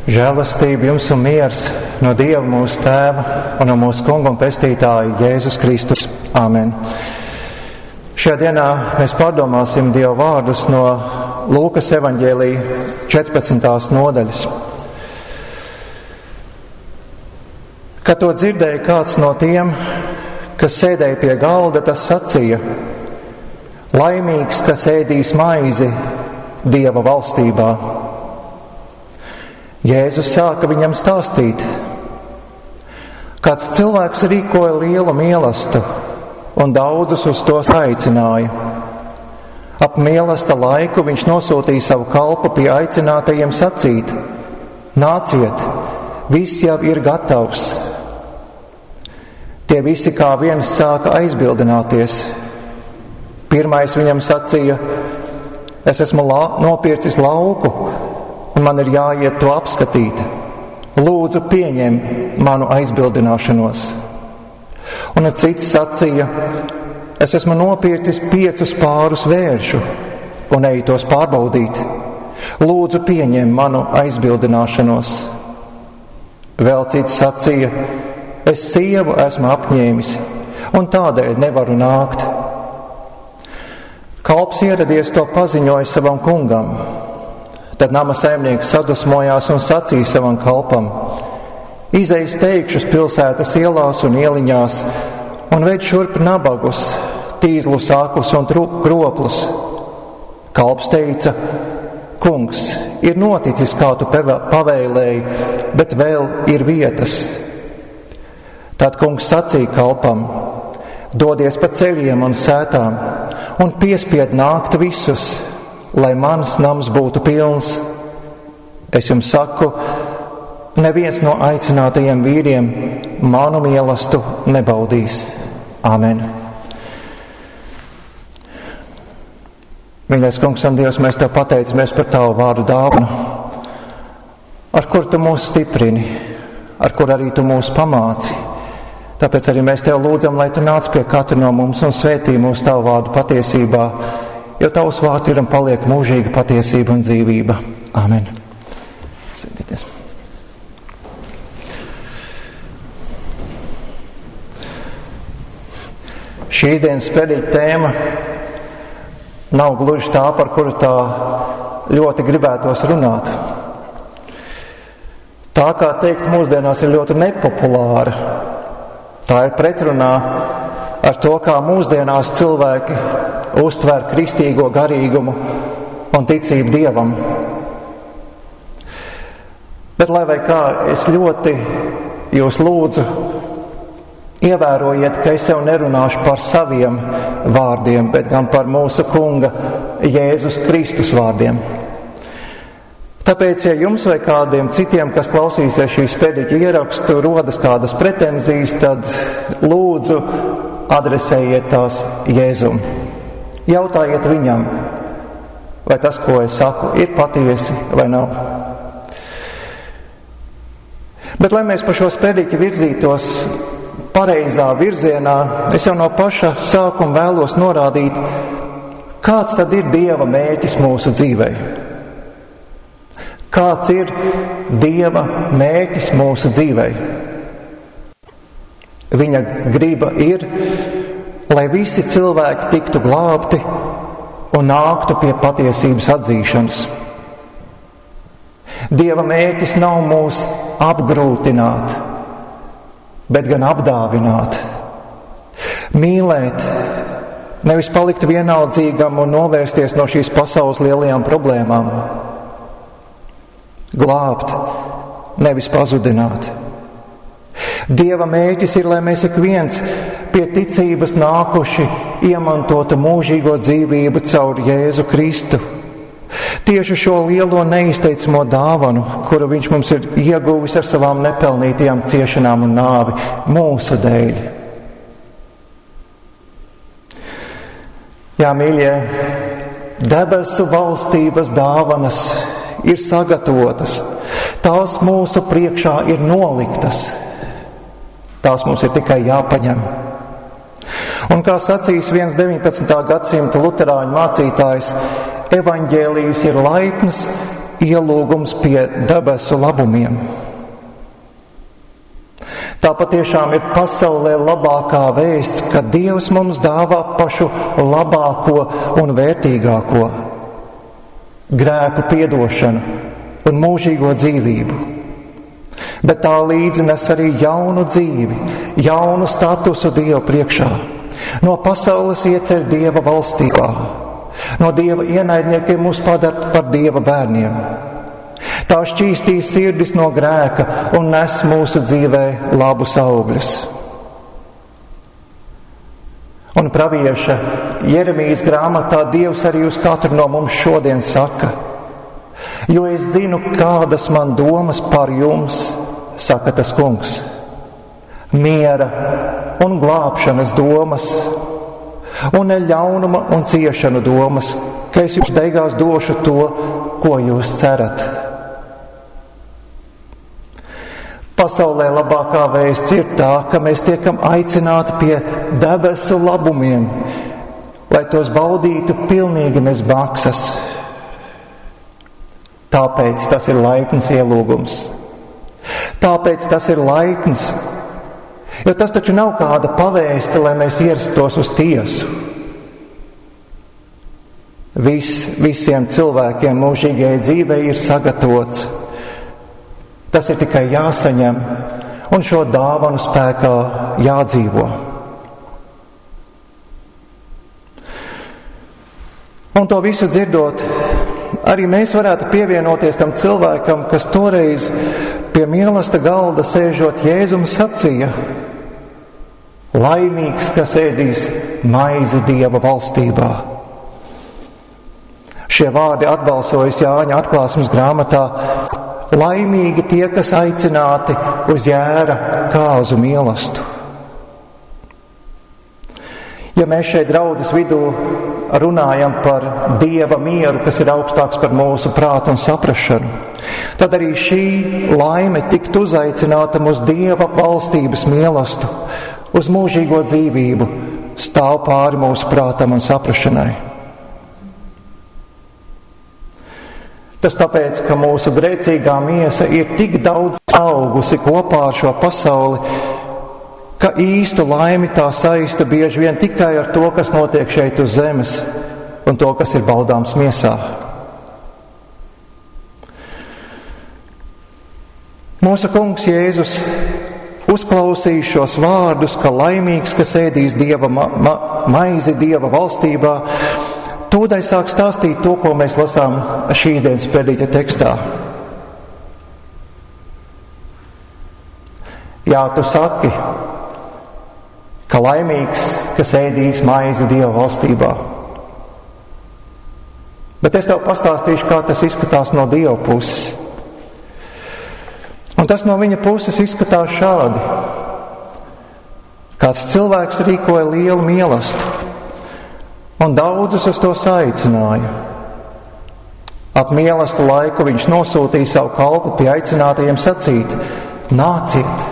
Žēlastība jums un miers no Dieva mūsu Tēva un no mūsu Kunga un Pestītāja Jēzus Kristus. Āmen. Šajā dienā mēs pārdomāsim Dieva vārdus no Lūkas evaņģēlija 14. nodaļas. Kad to dzirdēja kāds no tiem, kas sēdēja pie galda, tas sacīja: laimīgs, kas ēdīs maizi Dieva valstībā. Jēzus sāka viņam stāstīt. Kāds cilvēks rīkoja lielu mielastu un daudzus uz to aicināja. Ap mielasta laiku viņš nosūtīja savu kalpu pie aicinātajiem sacīt: nāciet, viss jau ir gatavs. Tie visi kā viens sāka aizbildināties. Pirmais viņam sacīja: es esmu nopircis lauku, un man ir jāiet to apskatīt. Lūdzu, pieņem manu aizbildināšanos. Un cits sacīja: es esmu nopircis 5 pārus vēršu, un eju tos pārbaudīt. Lūdzu, pieņem manu aizbildināšanos. Vēl cits sacīja: es sievu esmu apņēmis, un tādēļ nevaru nākt. Kalps ieradies to paziņoja savam kungam. Tad nama saimnieks sadusmojās un sacīja savam kalpam: izej steigšus pilsētas ielās un ieliņās, un ved šurp nabagus, tīzlus, aklus un kroplus. Kalps teica: kungs, ir noticis, kā tu pavēlēji, bet vēl ir vietas. Tad kungs sacīja kalpam: dodies pa ceļiem un sētām, un piespied nākt visus, lai mans nams būtu pilns. Es jums saku, neviens no aicinātajiem vīriem manu mielastu nebaudīs. Āmen. Mīļais kungs un Dievs, mēs tev pateicamies par tavu vārdu dāvanu, ar kur tu mūs stiprini, ar kur arī tu mūs pamāci. Tāpēc arī mēs tev lūdzam, lai tu nāc pie katra no mums un svētī mūsu tavu vārdu patiesībā, jo tavs vārds ir un paliek mūžīga patiesība un dzīvība. Āmen. Sēdieties. Šīs dienas predikta tēma nav gluži tā, par kuru tā ļoti gribētos runāt. Tā, kā teikt, mūsdienās ir ļoti nepopulāra. Tā ir pretrunā ar to, kā mūsdienās cilvēki uztver kristīgo garīgumu un ticību Dievam. Bet, lai vai kā, es ļoti jūs lūdzu, ievērojiet, ka es jau nerunāšu par saviem vārdiem, bet gan par mūsu Kunga Jēzus Kristus vārdiem. Tāpēc, ja jums vai kādiem citiem, kas klausīsies šīs predikta ierakstu, rodas kādas pretenzijas, tad lūdzu adresējiet tās Jēzum. Jautājiet viņam, vai tas, ko es saku, ir patiesi vai nav. Bet, lai mēs pa šo prediktu virzītos pareizā virzienā, es jau no paša sākuma vēlos norādīt, kāds tad ir Dieva mērķis mūsu dzīvei. Kāds ir Dieva mērķis mūsu dzīvei? Viņa griba ir, lai visi cilvēki tiktu glābti un nāktu pie patiesības atzīšanas. Dieva mērķis nav mūs apgrūtināt, bet gan apdāvināt. Mīlēt, nevis palikt vienaldzīgam un novērsties no šīs pasaules lielajām problēmām. Glābt, nevis pazudināt. Dieva mērķis ir, lai mēs ik viens pie ticības nākuši iemantotu mūžīgo dzīvību caur Jēzu Kristu. Tieši šo lielo neizteicamo dāvanu, kuru viņš mums ir ieguvis ar savām nepelnītajām ciešanām un nāvi mūsu dēļ. Jā, mīļie, debesu valstības dāvanas ir sagatavotas, tās mūsu priekšā ir noliktas, tās mums ir tikai jāpaņem. Un kā sacīs viens 19. gadsimta luterāņu mācītājs, evaņģēlijs ir laipns ielūgums pie debesu labumiem. Tā patiešām ir pasaulē labākā vēsts, ka Dievs mums dāvā pašu labāko un vērtīgāko - grēku piedošanu un mūžīgo dzīvību. Bet tā līdzi nes arī jaunu dzīvi, jaunu statusu Dieva priekšā. No pasaules ieceļ Dieva valstībā. No Dieva ienaidniekiem mūs padara par Dieva bērniem. Tā šķīstīs sirdis no grēka un nes mūsu dzīvē labus augļus. Un pravieša Jeremijas grāmatā Dievs arī uz katru no mums šodien saka: jo es zinu, kādas man domas par jums, saka tas Kungs, miera un glābšanas domas, un ne ļaunuma un ciešanu domas, ka es jums beigās došu to, ko jūs cerat. Pasaulē labākā vēsts ir tā, ka mēs tiekam aicināti pie debesu labumiem, lai tos baudītu pilnīgi bez maksas. Tāpēc tas ir laipns ielūgums. Tāpēc tas ir laipns, jo tas taču nav kāda pavēste, lai mēs ierastos uz tiesu. Visiem cilvēkiem mūžīgajai dzīvei ir sagatavots. Tas ir tikai jāsaņem un šo dāvanu spēkā jādzīvo. Un to visu dzirdot, arī mēs varētu pievienoties tam cilvēkam, kas toreiz pie mīlesta galda sēžot Jēzum sacīja: laimīgs, kas ēdīs maizi Dieva valstībā. Šie vārdi atbalsojas Jāņa atklāsmes grāmatā: laimīgi tie, kas aicināti uz jēra kāzu mīlestību. Ja mēs šeit draudzes vidū runājam par Dieva mieru, kas ir augstāks par mūsu prātu un saprašanu, tad arī šī laime tiktu uzaicināta uz Dieva valstības mīlestību, uz mūžīgo dzīvību, stāv pāri mūsu prātam un saprašanai. Tas tāpēc, ka mūsu grēcīgā miesa ir tik daudz augusi kopā ar šo pasauli, ka īstu laimi tā saista bieži vien tikai ar to, kas notiek šeit uz zemes un to, kas ir baudāms miesā. Mūsu Kungs Jēzus uzklausīja šos vārdus, ka laimīgs, kas ēdīs Dieva maizi Dieva valstībā, tūdaļ sāk stāstīt to, ko mēs lasām šīs dienas predīķa tekstā. Jā, tu saki, ka laimīgs, kas ēdīs maizi Dieva valstībā. Bet es tev pastāstīšu, kā tas izskatās no Dieva puses. Un tas no viņa puses izskatās šādi. Kāds cilvēks rīkoja lielu mīlestību un daudzus uz to aicināja. Ap mīlestību laiku viņš nosūtīja savu kalpu pie aicinātajiem sacīt: nāciet,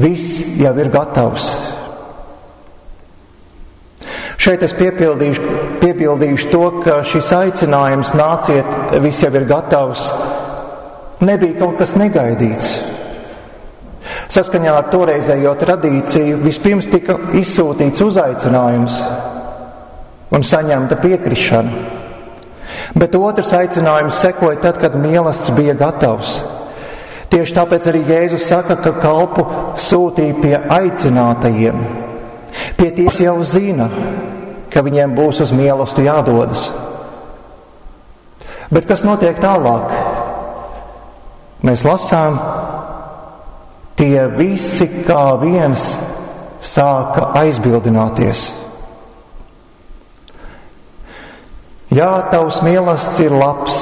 viss jau ir gatavs. Šeit es piebildīšu to, ka šis aicinājums nāciet, viss jau ir gatavs, nebija kaut kas negaidīts. Saskaņā ar toreizējo tradīciju vispirms tika izsūtīts uzaicinājums un saņemta piekrišana. Bet otrs aicinājums sekoja tad, kad mīlestība bija gatavs. Tieši tāpēc arī Jēzus saka, ka kalpu sūtīja pie aicinātajiem. Pie ties jau zina, ka viņiem būs uz mīlestību jādodas. Bet kas notiek tālāk? Mēs lasām, tie visi kā viens sāka aizbildināties. Jā, tavs mīlestības ir labs,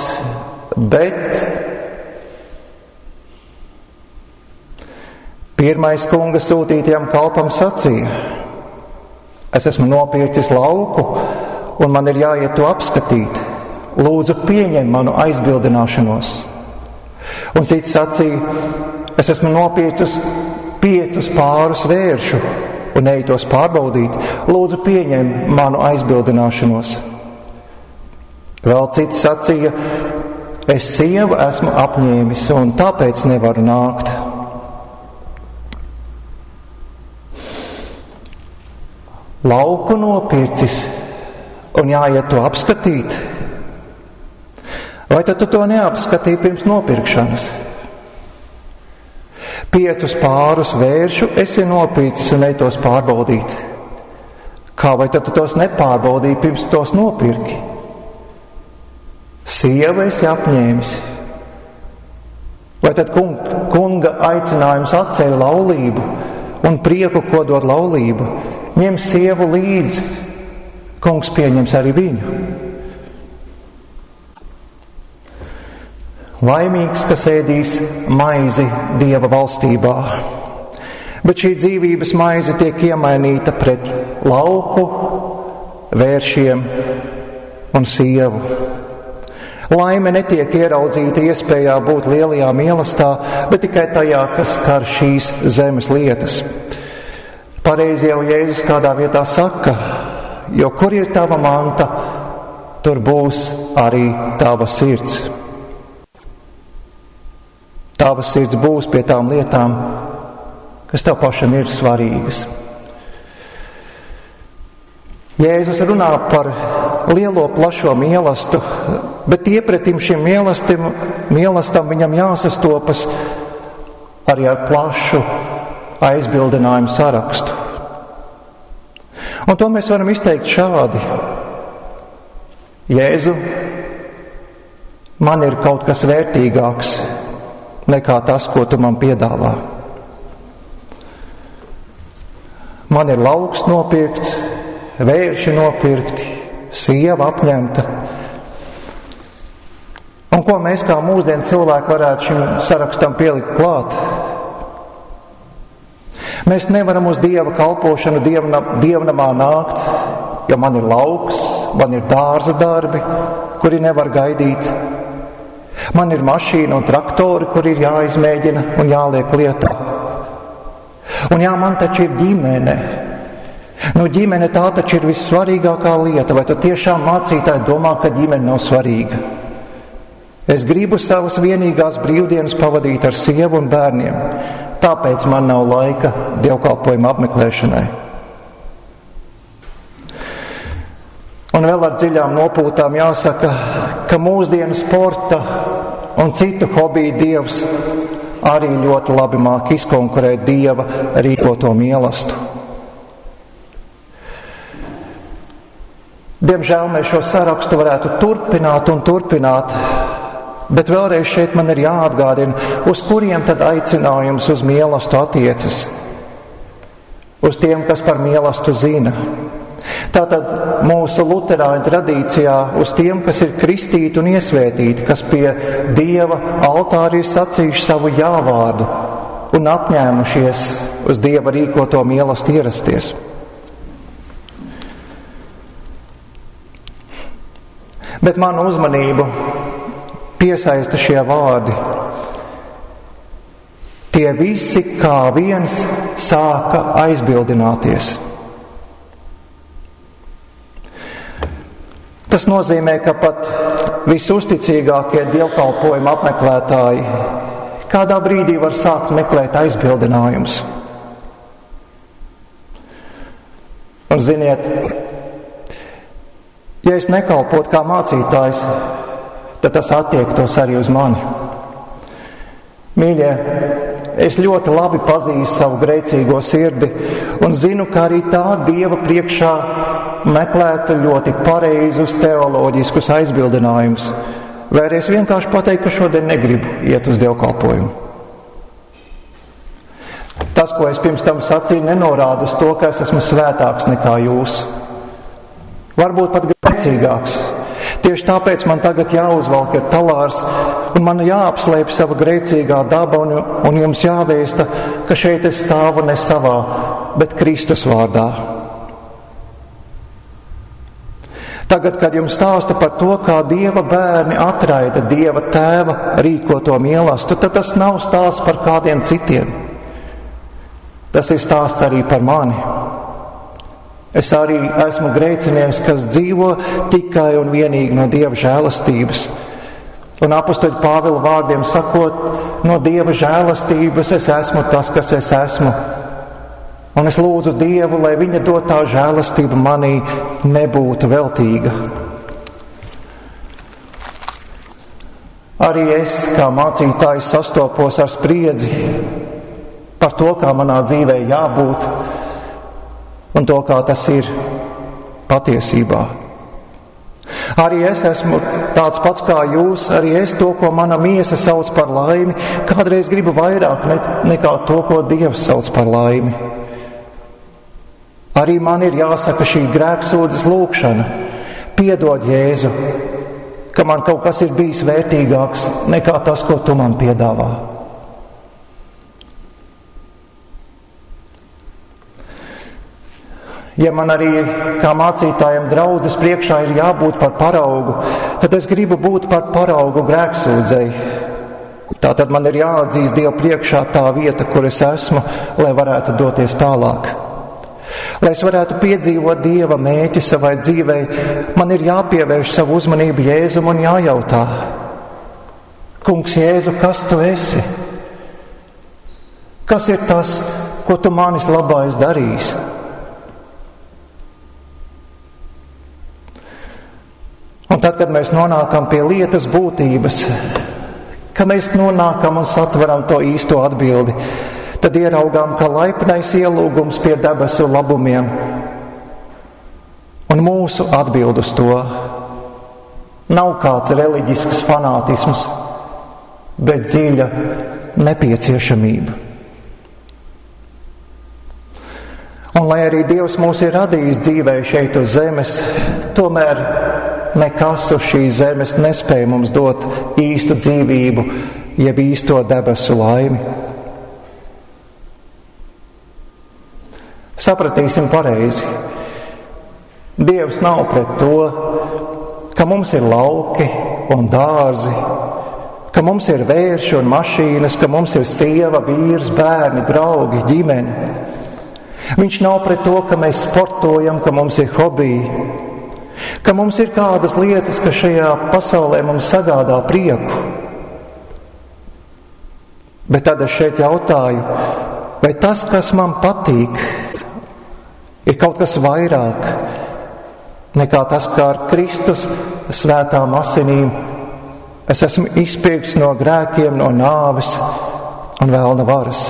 bet pirmais kunga sūtītajam kalpam sacīja: es esmu nopircis lauku un man ir jāiet to apskatīt. Lūdzu, pieņem manu aizbildināšanos. Un cits sacīja: es esmu nopircis 5 pārus vēršu un eju tos pārbaudīt. Lūdzu, pieņem manu aizbildināšanos. Vēl cits sacīja: Es sievu esmu apņēmis un tāpēc nevaru nākt. Lauku nopircis un jāiet to apskatīt. Vai tad tu to neapskatīji pirms nopirkšanas? 5 pārus vēršu esi nopircis un ej tos pārbaudīt. Kā vai tad tu tos nepārbaudīji pirms tos nopirki? Sievu esi apņēmis. Vai tad kunga aicinājums atceļ laulību un prieku, ko dod laulība? Ņem sievu līdzi, kungs pieņems arī viņu. Laimīgs, kas ēdīs maizi Dieva valstībā, bet šī dzīvības maize tiek iemainīta pret lauku, vēršiem un sievu. Laime netiek ieraudzīta iespējā būt lielajā mīlestībā, bet tikai tajā, kas skar šīs zemes lietas. Pareizi jau Jēzus kādā vietā saka, jo kur ir tava manta, tur būs arī tava sirds. Tava sirds būs pie tām lietām, kas tev pašam ir svarīgas. Jēzus runā par lielo plašo mīlestību, bet iepretim šim mīlestam viņam jāsastopas arī ar plašu aizbildinājumu sarakstu. Un to mēs varam izteikt šādi. Jēzu, man ir kaut kas vērtīgāks nekā tas, ko tu man piedāvā. Man ir lauks nopirkts, vērši nopirkti, sieva apņemta. Un ko mēs kā mūsdienu cilvēki varētu šim sarakstam pielikt klāt? Mēs nevaram uz Dieva kalpošanu dievnamā nākt, jo man ir lauks, man ir dārza darbi, kuri nevar gaidīt. Man ir mašīna un traktori, kuri ir jāizmēģina un jāliek lietā. Un jā, man taču ir ģimene. Ģimene tā taču ir vissvarīgākā lieta. Vai tu tiešām, mācītāji, domā, ka ģimene nav svarīga? Es gribu savas vienīgās brīvdienas pavadīt ar sievu un bērniem. Tāpēc man nav laika dievkalpojuma apmeklēšanai. Un vēl ar dziļām nopūtām jāsaka, ka mūsdienu sporta un citu hobiju dievs arī ļoti labi māk izkonkurēt Dieva rīkoto mīlestību. Diemžēl mēs šo sarakstu varētu turpināt, bet vēlreiz šeit man ir jāatgādina, uz kuriem tad aicinājums uz mīlestību attiecas. Uz tiem, kas par mīlestību zina. Tātad mūsu luterāņu tradīcijā uz tiem, kas ir kristīti un iesvētīti, kas pie Dieva altāra ir sacījuši savu jāvārdu un apņēmušies uz Dieva rīkoto mīlestību ierasties. Bet manu uzmanību piesaista šie vārdi. Tie visi kā viens sāka aizbildināties. Tas nozīmē, ka pat visusticīgākie dievkalpojuma apmeklētāji kādā brīdī var sākt meklēt aizbildinājumus. Un ziniet, ja es nekalpotu kā mācītājs, tad tas attiektos arī uz mani. Mīļie, es ļoti labi pazīstu savu grēcīgo sirdi un zinu, ka arī tā Dieva priekšā meklētu ļoti pareizus teoloģiskus aizbildinājumus. Vai arī es vienkārši pateiktu, ka šodien negribu iet uz dievkalpojumu. Tas, ko es pirms tam sacīju, nenorāda uz to, ka es esmu svētāks nekā jūs. Varbūt pat grēcīgāks. Tieši tāpēc man tagad jāuzvalk ir talārs un man jāapslēp sava grēcīgā daba un jums jāvēsta, ka šeit es stāvu ne savā, bet Kristus vārdā. Tagad, kad jums stāstu par to, kā Dieva bērni atraida Dieva tēva rīkoto mīlestību, tad tas nav stāsts par kādiem citiem. Tas ir stāsts arī par mani. Es arī esmu grēcinieks, kas dzīvo tikai un vienīgi no Dieva žēlastības. Un apustuļa Pāvila vārdiem sakot, no Dieva žēlastības es esmu tas, kas es esmu. Un es lūdzu Dievu, lai viņa dotā žēlastība manī nebūtu veltīga. Arī es, kā mācītājs, sastopos ar spriedzi par to, kā manā dzīvē jābūt un to, kā tas ir patiesībā. Arī es esmu tāds pats kā jūs, arī es to, ko mana miesa sauc par laimi, kādreiz gribu vairāk nekā to, ko Dievs sauc par laimi. Arī man ir jāsaka šī grēksūdzes lūgšana. Piedod, Jēzu, ka man kaut kas ir bijis vērtīgāks nekā tas, ko tu man piedāvā. Ja man arī kā mācītājiem draudzes priekšā ir jābūt par paraugu, tad es gribu būt par paraugu grēksūdzei. Tātad man ir jāatzīst Dievu priekšā tā vieta, kur es esmu, lai varētu doties tālāk. Lai es varētu piedzīvot Dieva mērķi savai dzīvei, man ir jāpievērš savu uzmanību Jēzum un jājautā: Kungs Jēzu, kas tu esi? Kas ir tas, ko tu manis labā esi darījis? Un tad, kad mēs nonākam pie lietas būtības, ka mēs nonākam un satveram to īsto atbildi, tad ieraugām, ka laipnais ielūgums pie debesu labumiem un mūsu atbild uz to nav kāds reliģisks fanātisms, bet dziļa nepieciešamība. Un lai arī Dievs mūs ir radījis dzīvē šeit uz zemes, tomēr nekas uz šīs zemes nespēja mums dot īstu dzīvību, jeb īsto debesu laimi. Sapratīsim pareizi. Dievs nav pret to, ka mums ir lauki un dārzi, ka mums ir vērši un mašīnas, ka mums ir sieva, vīrs, bērni, draugi, ģimene. Viņš nav pret to, ka mēs sportojam, ka mums ir hobiji, ka mums ir kādas lietas, kas šajā pasaulē mums sagādā prieku. Bet tad es šeit jautāju, vai tas, kas man patīk, ir kaut kas vairāk nekā tas, kā ar Kristus svētām asinīm es esmu izpirkts no grēkiem, no nāves un vēlna varas.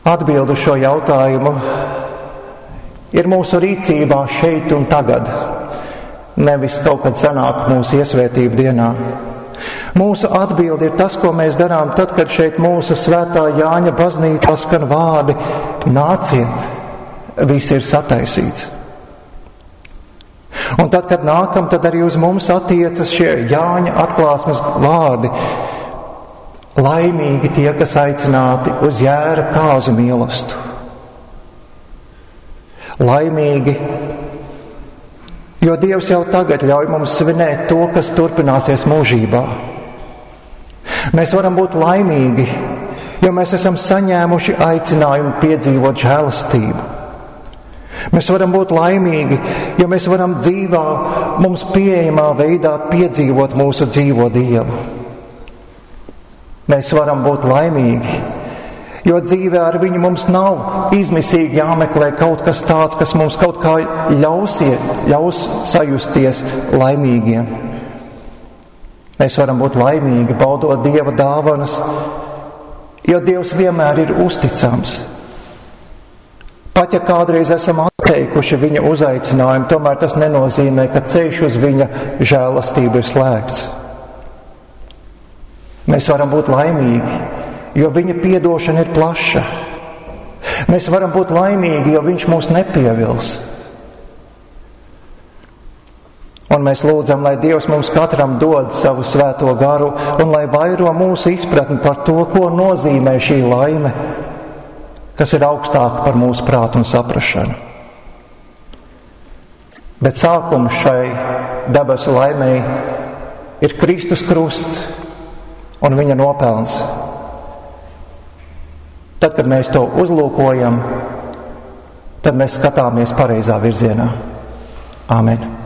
Atbildu šo jautājumu ir mūsu rīcībā šeit un tagad, nevis kaut kad sanāk mūsu iesvētību dienā. Mūsu atbildi ir tas, ko mēs darām tad, kad šeit mūsu svētā Jāņa baznīcā skan vārdi: nāciet, viss ir sataisīts. Un tad, kad nākam, tad arī uz mums attiecas šie Jāņa atklāsmes vārdi: laimīgi tie, kas aicināti uz jēra kāzu mīlestību. Laimīgi, jo Dievs jau tagad ļauj mums svinēt to, kas turpināsies mūžībā. Mēs varam būt laimīgi, jo mēs esam saņēmuši aicinājumu piedzīvot žēlastību. Mēs varam būt laimīgi, jo mēs varam dzīvā, mums pieejamā veidā piedzīvot mūsu dzīvo Dievu. Mēs varam būt laimīgi, jo dzīvē ar viņu mums nav izmisīgi jāmeklē kaut kas tāds, kas mums kaut kā ļaus sajusties laimīgiem. Mēs varam būt laimīgi, baudot Dieva dāvanas, jo Dievs vienmēr ir uzticams. Pat ja kādreiz esam atteikuši viņa uzaicinājumu, tomēr tas nenozīmē, ka ceļš uz viņa žēlastību ir slēgts. Mēs varam būt laimīgi, jo viņa piedošana ir plaša. Mēs varam būt laimīgi, jo viņš mūs nepievils. Un mēs lūdzam, lai Dievs mums katram dod savu svēto garu un lai vairo mūsu izpratni par to, ko nozīmē šī laime, kas ir augstāka par mūsu prātu un saprašanu. Bet sākums šai debesu laimei ir Kristus krusts un viņa nopelns. Tad, kad mēs to uzlūkojam, tad mēs skatāmies pareizā virzienā. Āmen.